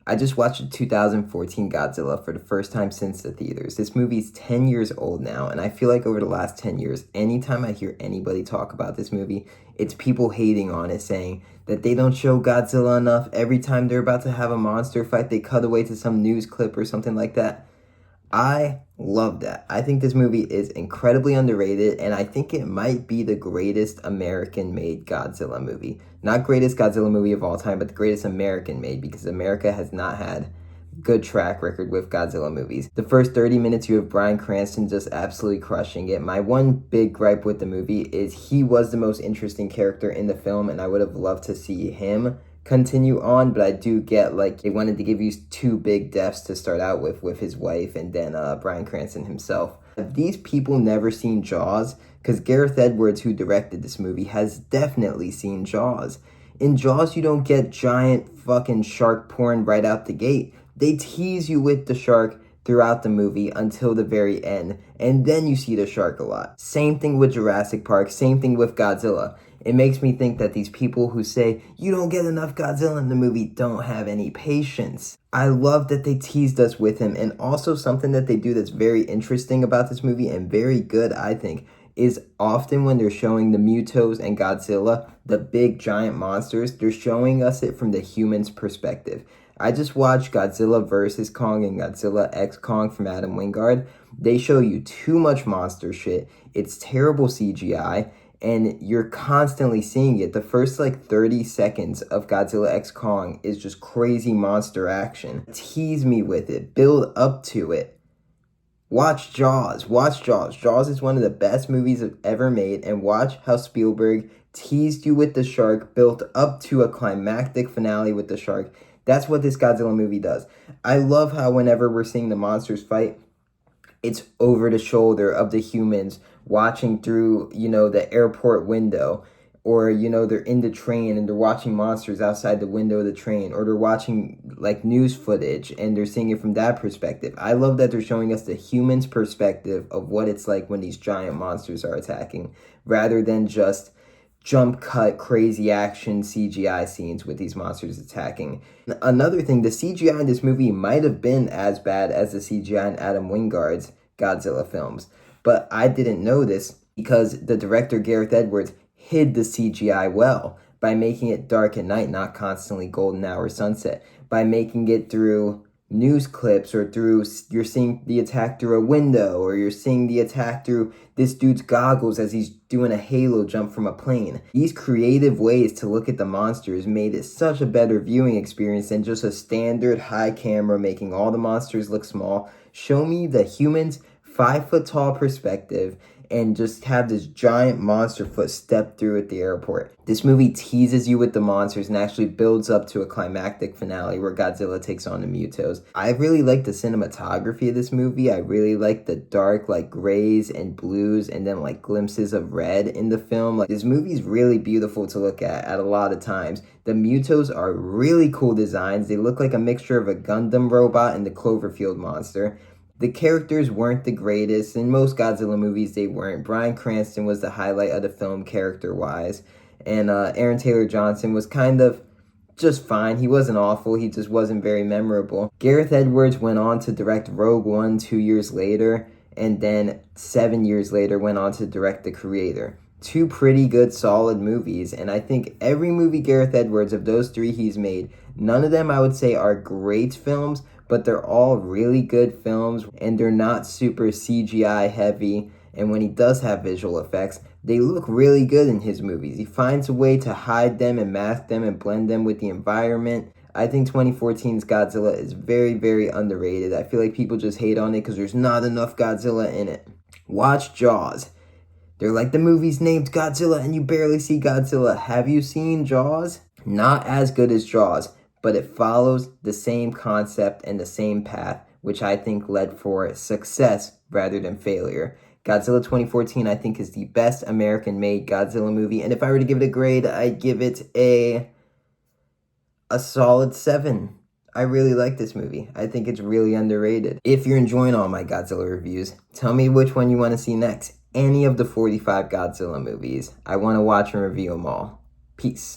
I just watched the 2014 Godzilla for the first time since the theaters. This movie's 10 years old now, and I feel like over the last 10 years, anytime I hear anybody talk about this movie, it's people hating on it, saying that they don't show Godzilla enough. Every time they're about to have a monster fight, they cut away to some news clip or something like that. I love that. I think this movie is incredibly underrated, and I think it might be the greatest American-made Godzilla movie. Not greatest Godzilla movie of all time, but the greatest American-made, because America has not had good track record with Godzilla movies. The first 30 minutes, you have Bryan Cranston just absolutely crushing it. My one big gripe with the movie is he was the most interesting character in the film, and I would have loved to see him continue on, but I do get, like, they wanted to give you two big deaths to start out with his wife and then Bryan Cranston himself. Have these people never seen Jaws? Because Gareth Edwards, who directed this movie, has definitely seen Jaws. In Jaws, you don't get giant fucking shark porn right out the gate. They tease you with the shark throughout the movie until the very end, and then you see the shark a lot. Same thing with Jurassic Park, same thing with Godzilla. It makes me think that these people who say, you don't get enough Godzilla in the movie, don't have any patience. I love that they teased us with him, and also something that they do that's very interesting about this movie, and very good, I think, is often when they're showing the Mutos and Godzilla, the big giant monsters, they're showing us it from the human's perspective. I just watched Godzilla vs. Kong and Godzilla X Kong from Adam Wingard. They show you too much monster shit. It's terrible CGI, and you're constantly seeing it. The first 30 seconds of Godzilla X Kong is just crazy monster action. Tease me with it. Build up to it. Watch Jaws. Watch Jaws. Jaws is one of the best movies I've ever made, and watch how Spielberg teased you with the shark, built up to a climactic finale with the shark. That's what this Godzilla movie does. I love how whenever we're seeing the monsters fight, it's over the shoulder of the humans watching through, the airport window. Or, they're in the train and they're watching monsters outside the window of the train. Or they're watching, news footage and they're seeing it from that perspective. I love that they're showing us the human's perspective of what it's like when these giant monsters are attacking, rather than just jump cut crazy action CGI scenes with these monsters attacking. Another thing, the CGI in this movie might have been as bad as the CGI in Adam Wingard's Godzilla films, but I didn't know this because the director Gareth Edwards hid the CGI well by making it dark at night, not constantly golden hour sunset, by making it through news clips, or through, you're seeing the attack through a window, or you're seeing the attack through this dude's goggles as he's doing a halo jump from a plane. These creative ways to look at the monsters made it such a better viewing experience than just a standard high camera making all the monsters look small. Show me the humans 5 foot tall perspective and just have this giant monster foot step through at the airport. This movie teases you with the monsters and actually builds up to a climactic finale where Godzilla takes on the Mutos. I really like the cinematography of this movie. I really like the dark, grays and blues, and then glimpses of red in the film. This movie's really beautiful to look at a lot of times. The Mutos are really cool designs. They look like a mixture of a Gundam robot and the Cloverfield monster. The characters weren't the greatest. In most Godzilla movies, they weren't. Bryan Cranston was the highlight of the film character-wise. And Aaron Taylor Johnson was kind of just fine. He wasn't awful. He just wasn't very memorable. Gareth Edwards went on to direct Rogue One 2 years later. And then 7 years later went on to direct The Creator. 2 pretty good, solid movies. And I think every movie Gareth Edwards, of those 3 he's made, none of them I would say are great films, but they're all really good films, and they're not super CGI heavy. And when he does have visual effects, they look really good in his movies. He finds a way to hide them and mask them and blend them with the environment. I think 2014's Godzilla is very, very underrated. I feel like people just hate on it because there's not enough Godzilla in it. Watch Jaws. They're like, the movie's named Godzilla and you barely see Godzilla. Have you seen Jaws? Not as good as Jaws, but it follows the same concept and the same path, which I think led for success rather than failure. Godzilla 2014, I think, is the best American-made Godzilla movie, and if I were to give it a grade, I'd give it a solid 7. I really like this movie. I think it's really underrated. If you're enjoying all my Godzilla reviews, tell me which one you want to see next. Any of the 45 Godzilla movies. I want to watch and review them all. Peace.